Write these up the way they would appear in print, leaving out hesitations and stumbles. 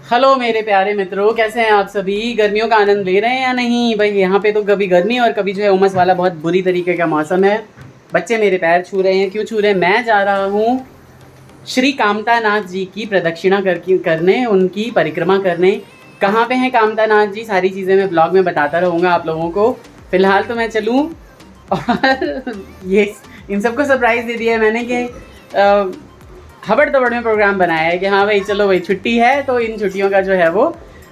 Hello मेरे प्यारे मित्रों, कैसे हैं आप सभी। गर्मियों का आनंद ले रहे हैं या नहीं भाई। यहाँ पे तो कभी गर्मी और कभी जो है उमस वाला बहुत बुरी तरीके का मौसम है। बच्चे मेरे पैर छू रहे हैं, क्यों छू रहे हैं। मैं जा रहा हूँ श्री कामतानाथ जी की प्रदक्षिणा करने, उनकी परिक्रमा करने। कहाँ पे हैं कामतानाथ जी, सारी चीज़ें मैं ब्लॉग में बताता रहूँगा आप लोगों को। फ़िलहाल तो मैं चलूँ और ये इन सबको सरप्राइज़ दे दिया है मैंने कि खबर दबड़ में प्रोग्राम बनाया है कि हाँ भाई चलो भाई छुट्टी है तो इन छुट्टियों का जो है वो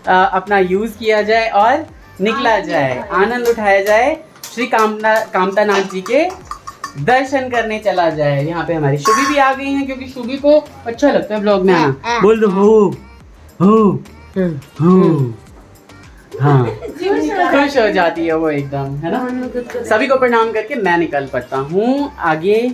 अपना यूज़ किया जाए और निकला जाए, आनंद उठाया जाए, श्री कामतानाथ जी के दर्शन करने चला जाए। यहाँ पे हमारी शुभी भी आ गई हैं क्योंकि शुभी को अच्छा लगता है ब्लॉग में आना। बोल दो हो हाँ, खुश हो जाती है वो एकदम, है ना। सभी को प्रणाम करके मैं निकल पड़ता हूँ आगे।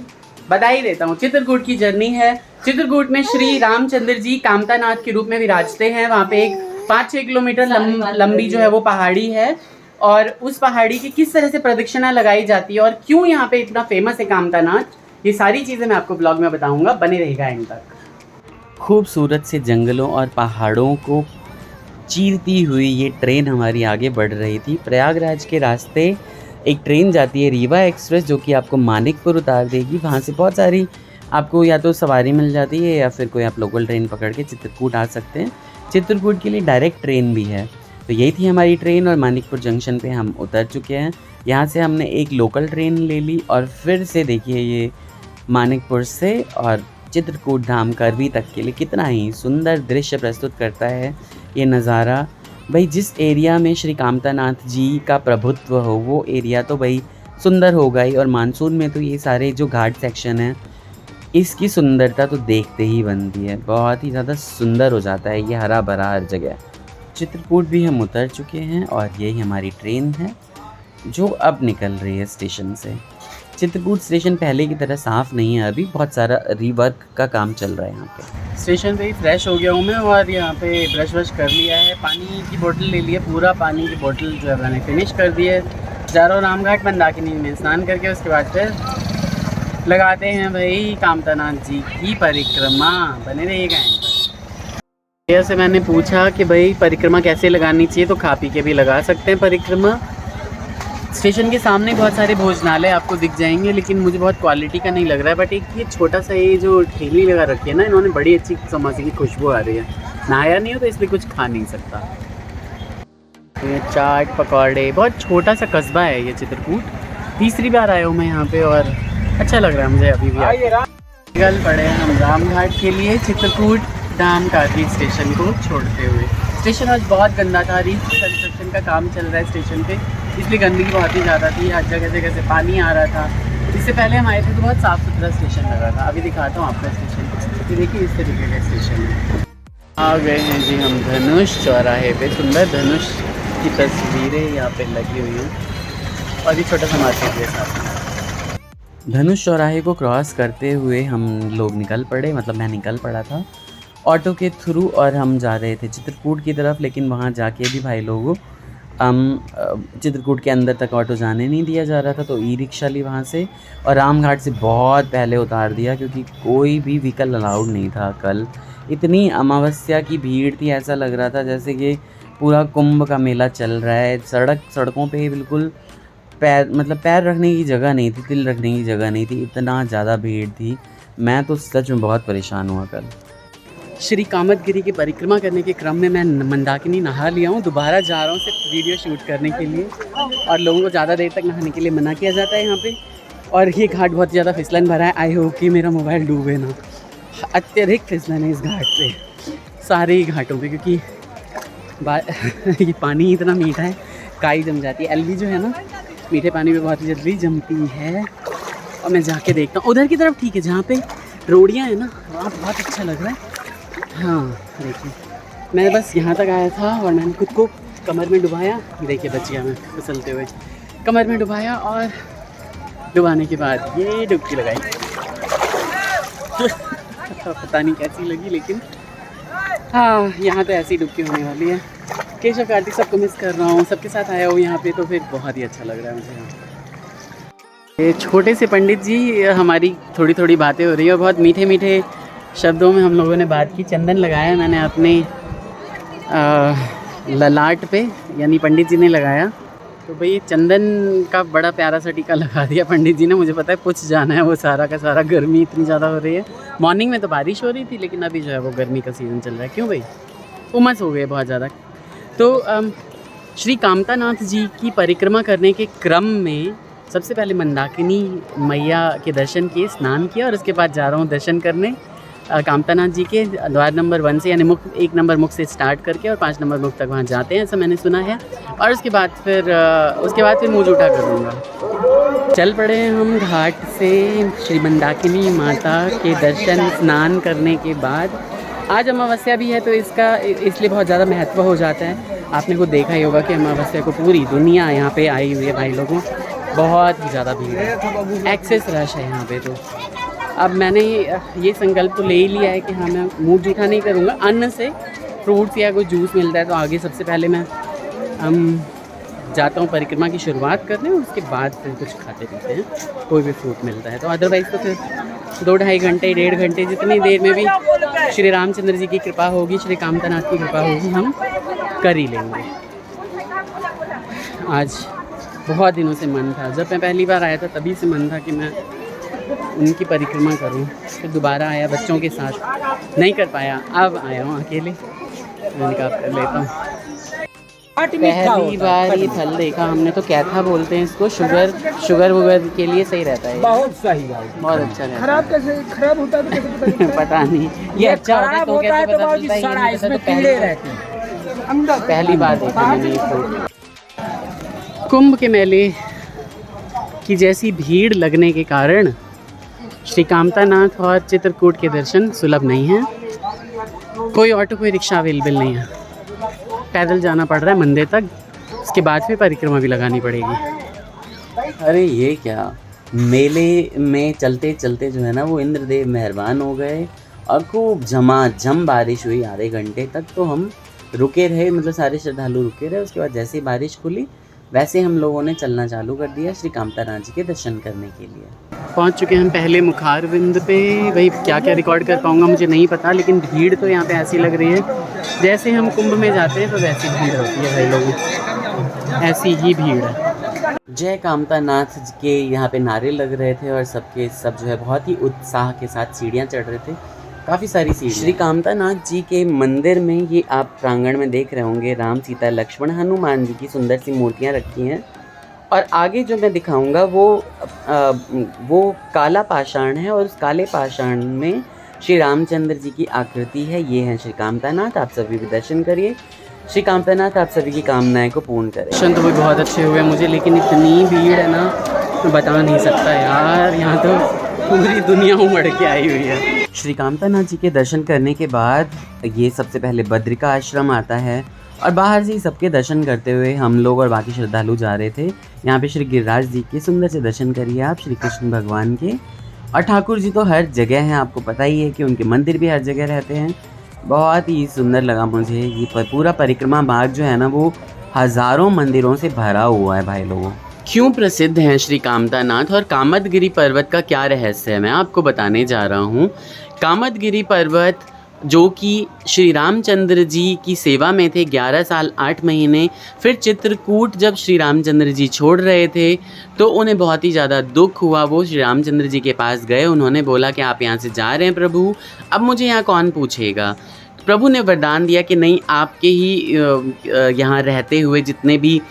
बधाई देता हूँ। चित्रकूट की जर्नी है। चित्रकूट में श्री रामचंद्र जी कामतानाथ के रूप में विराजते हैं। वहाँ पे एक 5-6 किलोमीटर लंबी जो है वो पहाड़ी है और उस पहाड़ी की किस तरह से प्रदक्षिणा लगाई जाती है और क्यों यहाँ पे इतना फेमस है कामतानाथ, ये सारी चीज़ें मैं आपको ब्लॉग में बताऊँगा। बने रहेगा एंड तक। खूबसूरत से जंगलों और पहाड़ों को चीरती हुई ये ट्रेन हमारी आगे बढ़ रही थी। प्रयागराज के रास्ते एक ट्रेन जाती है रीवा एक्सप्रेस, जो कि आपको मानिकपुर उतार देगी। वहाँ से बहुत सारी आपको या तो सवारी मिल जाती है या फिर कोई आप लोकल ट्रेन पकड़ के चित्रकूट आ सकते हैं। चित्रकूट के लिए डायरेक्ट ट्रेन भी है। तो यही थी हमारी ट्रेन और मानिकपुर जंक्शन पे हम उतर चुके हैं। यहाँ से हमने एक लोकल ट्रेन ले ली और फिर से देखिए ये मानिकपुर से और चित्रकूट धाम करवी तक के लिए कितना ही सुंदर दृश्य प्रस्तुत करता है ये नज़ारा। भाई जिस एरिया में श्री कामतानाथ जी का प्रभुत्व हो वो एरिया तो भाई सुंदर होगा ही, और मानसून में तो ये सारे जो घाट सेक्शन है इसकी सुंदरता तो देखते ही बनती है। बहुत ही ज़्यादा सुंदर हो जाता है ये हरा भरा हर जगह। चित्रकूट भी हम उतर चुके हैं और यही हमारी ट्रेन है जो अब निकल रही है स्टेशन से। चित्रकूट स्टेशन पहले की तरह साफ़ नहीं है, अभी बहुत सारा रीवर्क का काम चल रहा है यहाँ पे। स्टेशन पे ही फ्रेश हो गया हूँ मैं और यहाँ पे ब्रश व्रश कर लिया है। पानी की बोतल ले ली है, पूरा पानी की बोतल जो है मैंने फिनिश कर दी है। जा रहा हूँ रामघाट मंदाकिनी में स्नान करके, उसके बाद फिर लगाते हैं भाई कामतानाथ जी की परिक्रमा। बने रहिएगा। भैया से मैंने पूछा कि भाई परिक्रमा कैसे लगानी चाहिए, तो खा पी के भी लगा सकते हैं परिक्रमा। स्टेशन के सामने बहुत सारे भोजनालय आपको दिख जाएंगे, लेकिन मुझे बहुत क्वालिटी का नहीं लग रहा है। बट एक ये छोटा सा ये जो ठेली लगा रखी है ना इन्होंने, बड़ी अच्छी समोसे की खुशबू आ रही है। नहाया नहीं हो तो इसलिए कुछ खा नहीं सकता। तो ये चाट पकौड़े, बहुत छोटा सा कस्बा है ये चित्रकूट। तीसरी बार आया हूँ मैं यहाँ पे और अच्छा लग रहा है मुझे अभी भी। निकल पड़े हम रामघाट के लिए चित्रकूट धाम काटरी स्टेशन को छोड़ते हुए। स्टेशन आज बहुत गंदा था, रिकंस्ट्रक्शन का काम चल रहा है स्टेशन पे, इसलिए गंदगी बहुत ही ज़्यादा थी। हर जगह से पानी आ रहा था। इससे पहले हम आए थे तो बहुत साफ़ सुथरा स्टेशन लगा था। अभी दिखाता हूँ आपका स्टेशन। ये देखिए इस तरीके का स्टेशन है। आ गए हैं जी हम धनुष चौराहे पे। सुंदर धनुष की तस्वीरें यहाँ पे लगी हुई हैं और ये छोटा सा मार्केट है साथ। धनुष चौराहे को क्रॉस करते हुए हम लोग निकल पड़े, मतलब मैं निकल पड़ा था ऑटो के थ्रू और हम जा रहे थे चित्रकूट की तरफ। लेकिन वहाँ जाके भी भाई लोगों चित्रकूट के अंदर तक ऑटो जाने नहीं दिया जा रहा था, तो ई रिक्शा ली वहाँ से और रामघाट से बहुत पहले उतार दिया क्योंकि कोई भी व्हीकल अलाउड नहीं था। कल इतनी अमावस्या की भीड़ थी, ऐसा लग रहा था जैसे कि पूरा कुंभ का मेला चल रहा है। सड़कों पे बिल्कुल पैर रखने की जगह नहीं थी, तिल रखने की जगह नहीं थी, इतना ज़्यादा भीड़ थी। मैं तो सच में बहुत परेशान हुआ कल। श्री कामतगिरी की परिक्रमा करने के क्रम में मैं मंदाकिनी नहा लिया हूँ। दोबारा जा रहा हूँ सिर्फ वीडियो शूट करने के लिए, और लोगों को ज़्यादा देर तक नहाने के लिए मना किया जाता है यहाँ पे। और ये घाट बहुत ज़्यादा फिसलन भरा है। आई होप कि मेरा मोबाइल डूबे ना। अत्यधिक फिसलन है इस घाट पे, सारे ही घाटों पे, क्योंकि ये पानी इतना मीठा है, काई जम जाती है। एलवी जो है ना मीठे पानी में बहुत जल्दी जमती है। और मैं जाके देखता हूँ उधर की तरफ, ठीक है, जहाँ पे रोडियाँ हैं ना वहाँ बहुत अच्छा लग रहा है। हाँ देखिए मैं बस यहाँ तक आया था और मैंने खुद को कमर में डुबाया। देखिए बच गया मैं फिसलते हुए। कमर में डुबाया और डुबाने के बाद ये डुबकी लगाई। पता नहीं कैसी लगी, लेकिन हाँ यहाँ तो ऐसी डुबकी होने वाली है। केशव कार्तिक सबको मिस कर रहा हूँ, सबके साथ आया हूँ यहाँ पे, तो फिर बहुत ही अच्छा लग रहा है मुझे यहाँ। ये छोटे से पंडित जी, हमारी थोड़ी थोड़ी बातें हो रही है और बहुत मीठे मीठे शब्दों में हम लोगों ने बात की। चंदन लगाया मैंने अपने ललाट पे, यानी पंडित जी ने लगाया। तो भाई चंदन का बड़ा प्यारा सा टीका लगा दिया पंडित जी ने। मुझे पता है कुछ जाना है वो सारा का सारा, गर्मी इतनी ज़्यादा हो रही है। मॉर्निंग में तो बारिश हो रही थी, लेकिन अभी जो है वो गर्मी का सीज़न चल रहा है। क्यों भाई, उमस हो गई है बहुत ज़्यादा। तो श्री कामतानाथ जी की परिक्रमा करने के क्रम में सबसे पहले मंदाकिनी मैया के दर्शन किए, स्नान किया, और उसके बाद जा रहा हूँ दर्शन करने कामतानाथ जी के द्वार नंबर 1 से, यानी मुख 1 नंबर मुख से स्टार्ट करके और 5 नंबर मुख तक वहाँ जाते हैं, ऐसा मैंने सुना है। और उसके बाद फिर मुँह जूठा कर दूँगा। चल पड़े हम घाट से श्री मंदाकिनी माता के दर्शन स्नान करने के बाद। आज अमावस्या भी है तो इसका इसलिए बहुत ज़्यादा महत्व हो जाता है। आपने को देखा ही होगा कि अमावस्या को पूरी दुनिया यहाँ पे आई हुई है भाई लोगों, बहुत ही ज़्यादा भीड़ है, एक्सेस रश है यहाँ पे। तो अब मैंने ये संकल्प तो ले ही लिया है कि हाँ मैं मुँह जूठा नहीं करूँगा। अन्न से फ्रूट्स या कोई जूस मिलता है तो आगे सबसे पहले मैं जाता हूँ परिक्रमा की शुरुआत करने, और उसके बाद फिर कुछ खाते पीते हैं, कोई भी फ्रूट मिलता है तो। अदरवाइज़ तो फिर 2-2.5 घंटे 1.5 घंटे जितनी देर में भी श्री रामचंद्र जी की कृपा होगी, श्री कामतानाथ की कृपा होगी, हम कर ही लेंगे। आज बहुत दिनों से मन था, जब मैं पहली बार आया था तभी से मन था कि मैं उनकी परिक्रमा करूं। फिर दोबारा आया बच्चों के साथ, नहीं कर पाया, अब आया हूँ अकेले, मैंने कहा कर लेता हूँ। पहली बार ये फल देखा हमने, तो क्या था बोलते हैं इसको, शुगर वुगर के लिए सही रहता है, बहुत सही है, बहुत अच्छा रहता है। खराब कैसे खराब होता है तो कैसे पता नहीं, ये अच्छा होता है तो कैसे पता चलता है, ये इसमें कीड़े रहते हैं। पहली बार देखा मैंने ये फ्रूट। कुंभ के मेले की जैसी भीड़ लगने के कारण श्री कामतानाथ और चित्रकूट के दर्शन सुलभ नहीं हैं। कोई ऑटो कोई रिक्शा अवेलेबल नहीं है, पैदल जाना पड़ रहा है मंदिर तक, उसके बाद फिर परिक्रमा भी लगानी पड़ेगी। अरे ये क्या, मेले में चलते चलते जो है ना वो इंद्रदेव मेहरबान हो गए और खूब झमाझम बारिश हुई आधे घंटे तक। तो हम रुके रहे, मतलब सारे श्रद्धालु रुके रहे। उसके बाद जैसे ही बारिश खुली वैसे हम लोगों ने चलना चालू कर दिया श्री कामतानाथ जी के दर्शन करने के लिए। पहुंच चुके हैं हम पहले मुखारविंद पे। भाई क्या क्या रिकॉर्ड कर पाऊँगा मुझे नहीं पता, लेकिन भीड़ तो यहाँ पे ऐसी लग रही है जैसे हम कुंभ में जाते हैं तो वैसी भीड़ होती है भाई लोगों, ऐसी ही भीड़ है। जय कामतानाथ के यहाँ पे नारे लग रहे थे और सबके सब जो है बहुत ही उत्साह के साथ सीढ़ियाँ चढ़ रहे थे, काफ़ी सारी सीढ़ियाँ। श्री कामतानाथ जी के मंदिर में ये आप प्रांगण में देख रहे होंगे राम सीता लक्ष्मण हनुमान जी की सुंदर सी मूर्तियाँ रखी हैं। और आगे जो मैं दिखाऊंगा वो काला पाषाण है, और उस काले पाषाण में श्री रामचंद्र जी की आकृति है। ये है श्री कामतानाथ, आप सभी भी दर्शन करिए। श्री कामतानाथ आप सभी की कामनाएं को पूर्ण करें। दर्शन तो भी बहुत अच्छे हुए मुझे, लेकिन इतनी भीड़ है ना मैं बता नहीं सकता यार, यहाँ तो पूरी दुनिया उमड़ के आई हुई है। श्री कामतानाथ जी के दर्शन करने के बाद ये सबसे पहले बद्रिका आश्रम आता है, और बाहर से ही सबके दर्शन करते हुए हम लोग और बाकी श्रद्धालु जा रहे थे। यहाँ पे श्री गिरिराज जी के सुंदर से दर्शन करिए आप, श्री कृष्ण भगवान के। और ठाकुर जी तो हर जगह हैं, आपको पता ही है कि उनके मंदिर भी हर जगह रहते हैं। बहुत ही सुंदर लगा मुझे ये पूरा परिक्रमा मार्ग जो है ना वो हज़ारों मंदिरों से भरा हुआ है भाई लोगों। क्यों प्रसिद्ध हैं श्री कामतानाथ और कामदगिरी पर्वत का क्या रहस्य है, मैं आपको बताने जा रहा हूँ। कामदगिरी पर्वत जो कि श्री रामचंद्र जी की सेवा में थे 11 साल 8 महीने, फिर चित्रकूट जब श्री रामचंद्र जी छोड़ रहे थे तो उन्हें बहुत ही ज़्यादा दुख हुआ। वो श्री रामचंद्र जी के पास गए, उन्होंने बोला कि आप यहाँ से जा रहे हैं प्रभु, अब मुझे यहाँ कौन पूछेगा। प्रभु ने वरदान दिया कि नहीं, आपके ही यहाँ रहते हुए जितने भी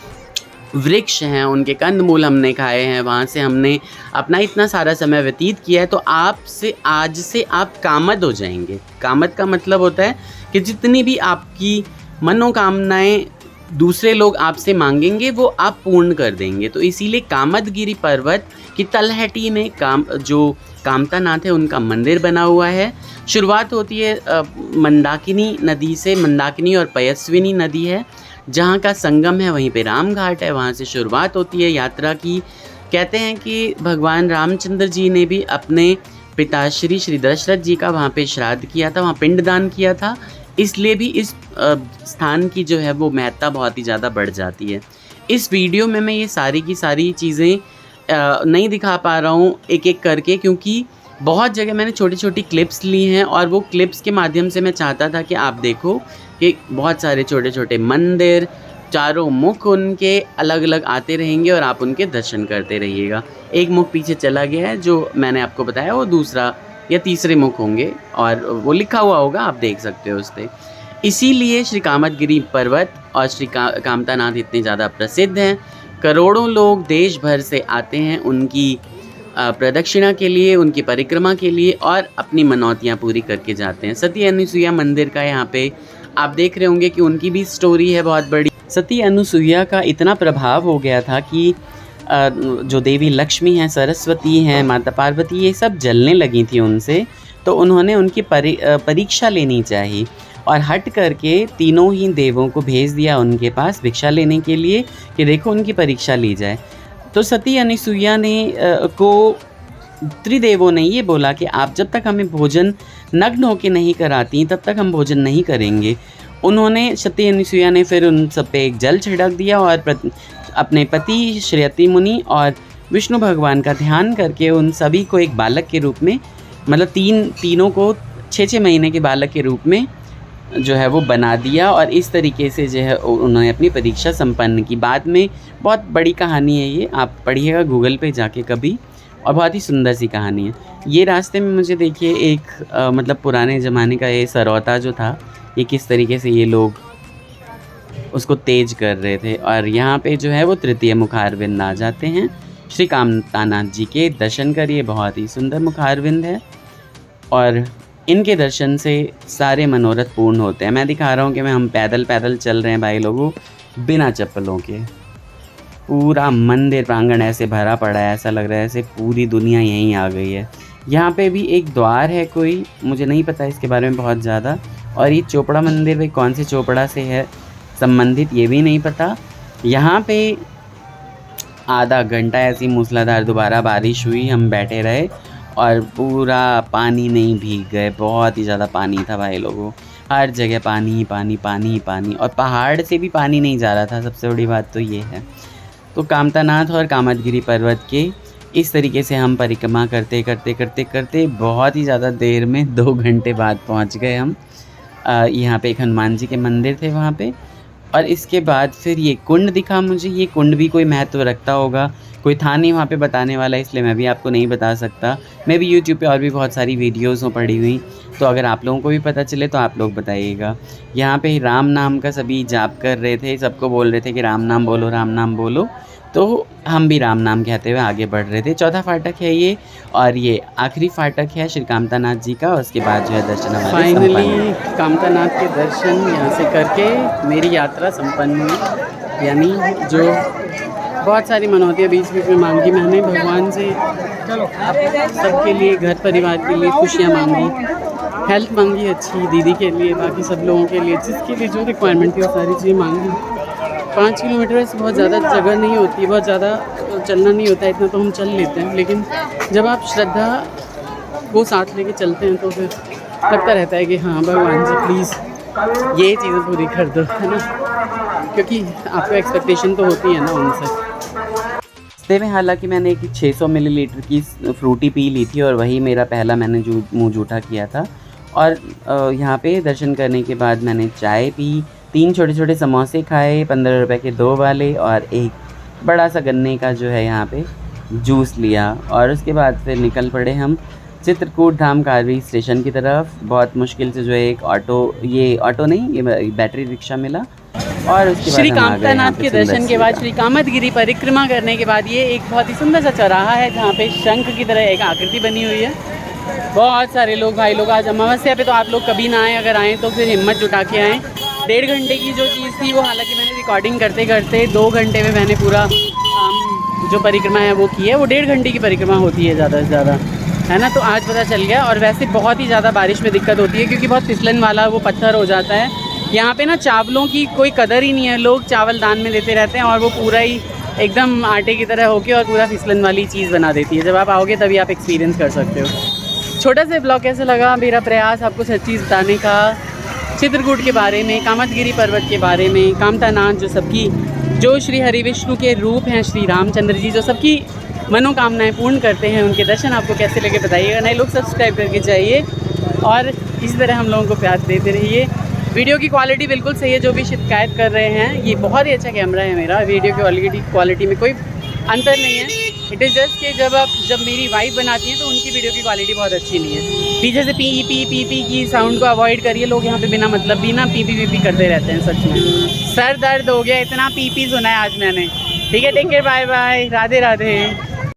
वृक्ष हैं उनके कंदमूल हमने खाए हैं, वहाँ से हमने अपना इतना सारा समय व्यतीत किया है, तो आपसे आज से आप कामद हो जाएंगे। कामद का मतलब होता है कि जितनी भी आपकी मनोकामनाएं दूसरे लोग आपसे मांगेंगे वो आप पूर्ण कर देंगे। तो इसीलिए कामदगिरी पर्वत की तलहटी में जो कामतानाथ है उनका मंदिर बना हुआ है। शुरुआत होती है मंदाकिनी नदी से, मंदाकिनी और पयस्विनी नदी है जहाँ का संगम है, वहीं पे राम घाट है, वहाँ से शुरुआत होती है यात्रा की। कहते हैं कि भगवान रामचंद्र जी ने भी अपने पिताश्री श्री दशरथ जी का वहाँ पे श्राद्ध किया था, वहाँ पिंडदान किया था, इसलिए भी इस स्थान की जो है वो महत्ता बहुत ही ज़्यादा बढ़ जाती है। इस वीडियो में मैं ये सारी की सारी चीज़ें नहीं दिखा पा रहा हूँ एक एक करके, क्योंकि बहुत जगह मैंने छोटी छोटी क्लिप्स ली हैं और वो क्लिप्स के माध्यम से मैं चाहता था कि आप देखो कि बहुत सारे छोटे छोटे मंदिर, चारों मुख उनके अलग अलग आते रहेंगे और आप उनके दर्शन करते रहिएगा। एक मुख पीछे चला गया है जो मैंने आपको बताया, वो दूसरा या तीसरे मुख होंगे और वो लिखा हुआ होगा, आप देख सकते हो उस पर। इसीलिए श्री कामतगिरी पर्वत और श्री कामतानाथ इतने ज़्यादा प्रसिद्ध हैं। करोड़ों लोग देश भर से आते हैं उनकी प्रदक्षिणा के लिए, उनकी परिक्रमा के लिए और अपनी मनौतियाँ पूरी करके जाते हैं। सती अनुसुईया मंदिर का यहाँ पे आप देख रहे होंगे कि उनकी भी स्टोरी है बहुत बड़ी। सती अनुसुईया का इतना प्रभाव हो गया था कि जो देवी लक्ष्मी हैं, सरस्वती हैं, माता पार्वती, ये सब जलने लगी थी उनसे, तो उन्होंने उनकी परीक्षा लेनी चाहिए और हट करके तीनों ही देवों को भेज दिया उनके पास भिक्षा लेने के लिए कि देखो उनकी परीक्षा ली जाए। तो सती अनुसुईया ने को त्रिदेवों ने ये बोला कि आप जब तक हमें भोजन नग्न होकर नहीं कराती तब तक हम भोजन नहीं करेंगे। उन्होंने सती अनुसुईया ने फिर उन सब पे एक जल छिड़क दिया और अपने पति श्रेयती मुनि और विष्णु भगवान का ध्यान करके उन सभी को एक बालक के रूप में, मतलब तीनों को 6-6 महीने के बालक के रूप में जो है वो बना दिया और इस तरीके से जो है उन्होंने अपनी परीक्षा संपन्न की। बाद में बहुत बड़ी कहानी है ये, आप पढ़िएगा गूगल पे जाके कभी, और बहुत ही सुंदर सी कहानी है ये। रास्ते में मुझे देखिए एक मतलब पुराने ज़माने का ये सरौता जो था, ये किस तरीके से ये लोग उसको तेज कर रहे थे। और यहाँ पे जो है वो तृतीय मुखारविंद आ जाते हैं। श्री कामतानाथ जी के दर्शन करिए, बहुत ही सुंदर मुखारविंद है और इनके दर्शन से सारे मनोरथ पूर्ण होते हैं। मैं दिखा रहा हूँ कि हम पैदल पैदल चल रहे हैं भाई लोगों, बिना चप्पलों के। पूरा मंदिर प्रांगण ऐसे भरा पड़ा है, ऐसा लग रहा है ऐसे पूरी दुनिया यहीं आ गई है। यहाँ पे भी एक द्वार है कोई, मुझे नहीं पता इसके बारे में बहुत ज़्यादा। और ये चोपड़ा मंदिर भाई कौन से चोपड़ा से है संबंधित ये भी नहीं पता। यहाँ पे आधा घंटा ऐसी मूसलाधार दोबारा बारिश हुई, हम बैठे रहे और पूरा पानी नहीं भीग गए। बहुत ही ज़्यादा पानी था भाई लोगों, हर जगह पानी ही पानी, पानी ही पानी, और पहाड़ से भी पानी नहीं जा रहा था। सबसे बड़ी बात तो ये है। तो कामतानाथ और कामतगिरी पर्वत के इस तरीके से हम परिक्रमा करते करते करते करते बहुत ही ज़्यादा देर में 2 घंटे बाद पहुंच गए हम। यहाँ पे एक हनुमान जी के मंदिर थे वहाँ पे, और इसके बाद फिर ये कुंड दिखा मुझे। ये कुंड भी कोई महत्व रखता होगा, कोई था नहीं वहाँ पे बताने वाला, इसलिए मैं भी आपको नहीं बता सकता। मैं भी यूट्यूब पे और भी बहुत सारी वीडियोज़ हो पड़ी हुई, तो अगर आप लोगों को भी पता चले तो आप लोग बताइएगा। यहाँ पे राम नाम का सभी जाप कर रहे थे, सबको बोल रहे थे कि राम नाम बोलो, राम नाम बोलो। तो हम भी राम नाम कहते हुए आगे बढ़ रहे थे। चौथा फाटक है ये, और ये आखिरी फाटक है श्री कामतानाथ जी का। उसके बाद जो है दर्शन हमारे फाइनली कामतानाथ के दर्शन यहाँ से करके मेरी यात्रा संपन्न हुई। यानी जो बहुत सारी मनौतियाँ बीच बीच में मांगी मैंने भगवान से, सबके लिए, घर परिवार के लिए खुशियाँ मांगी, हेल्थ मांगी अच्छी, दीदी के लिए, बाकी सब लोगों के लिए, जिसके लिए जो रिक्वायरमेंट थी वो सारी चीज़ें मांगी। 5 किलोमीटर से बहुत ज़्यादा जगह नहीं होती है, बहुत ज़्यादा चलना नहीं होता है, इतना तो हम चल लेते हैं। लेकिन जब आप श्रद्धा को साथ लेके चलते हैं तो फिर लगता रहता है कि हाँ भगवान जी प्लीज़ ये चीज़ें पूरी कर दो, है ना, क्योंकि आपको एक्सपेक्टेशन तो होती है ना उनसे। रास्ते में हालांकि मैंने एक 600 मिलीलीटर की फ्रूटी पी ली थी और वही मेरा पहला मैंने मुँह जूठा किया था। और यहाँ पे दर्शन करने के बाद मैंने चाय पी, 3 छोटे छोटे समोसे खाए 15 रुपए के 2 वाले, और एक बड़ा सा गन्ने का जो है यहाँ पे जूस लिया। और उसके बाद फिर निकल पड़े हम चित्रकूट धाम कारवी स्टेशन की तरफ। बहुत मुश्किल से जो है एक ऑटो नहीं, ये बैटरी रिक्शा मिला। और उसके बाद श्री कामतानाथ के दर्शन के बाद श्री कामतगिरी परिक्रमा करने के बाद ये एक बहुत ही सुंदर सा चौराहा है जहाँ पे शंख की तरह एक आकृति बनी हुई है। बहुत सारे लोग भाई लोग आज अमावस्या पे, तो आप लोग कभी ना आएँ, अगर आएँ तो फिर हिम्मत जुटा के आएँ। 1.5 घंटे की जो चीज़ थी वो, हालांकि मैंने रिकॉर्डिंग करते करते 2 घंटे में मैंने पूरा जो परिक्रमा है वो की है। वो 1.5 घंटे की परिक्रमा होती है ज़्यादा से ज़्यादा, है ना। तो आज पता चल गया। और वैसे बहुत ही ज़्यादा बारिश में दिक्कत होती है क्योंकि बहुत फिसलन वाला वो पत्थर हो जाता है। यहाँ पे ना चावलों की कोई कदर ही नहीं है, लोग चावल दान में देते रहते हैं और वो पूरा ही एकदम आटे की तरह होके और पूरा फिसलन वाली चीज़ बना देती है। जब आप आओगे तभी आप एक्सपीरियंस कर सकते हो। छोटा सा ब्लॉग कैसे लगा, मेरा प्रयास आपको सच चीज़ बताने का, चित्रकूट के बारे में, कामतगिरी पर्वत के बारे में, कामतानाथ जो श्री हरि विष्णु के रूप हैं, श्री रामचंद्र जी जो सबकी मनोकामनाएं पूर्ण करते हैं, उनके दर्शन आपको कैसे लगे बताइएगा। नए लोग सब्सक्राइब करके जाइए और इसी तरह हम लोगों को प्यार देते रहिए। वीडियो की क्वालिटी बिल्कुल सही है, जो भी शिकायत कर रहे हैं। ये बहुत ही अच्छा कैमरा है मेरा, वीडियो की क्वालिटी में कोई अंतर नहीं है। इट इज़ जस्ट कि जब मेरी वाइफ बनाती हैं तो उनकी वीडियो की क्वालिटी बहुत अच्छी नहीं है। पीछे से पी की साउंड को अवॉइड करिए। लोग यहाँ पे बिना मतलब भी ना पी करते रहते हैं। सच में सर दर्द हो गया, इतना पी सुना है आज मैंने। ठीक है, take care, bye bye, Radhe Radhe.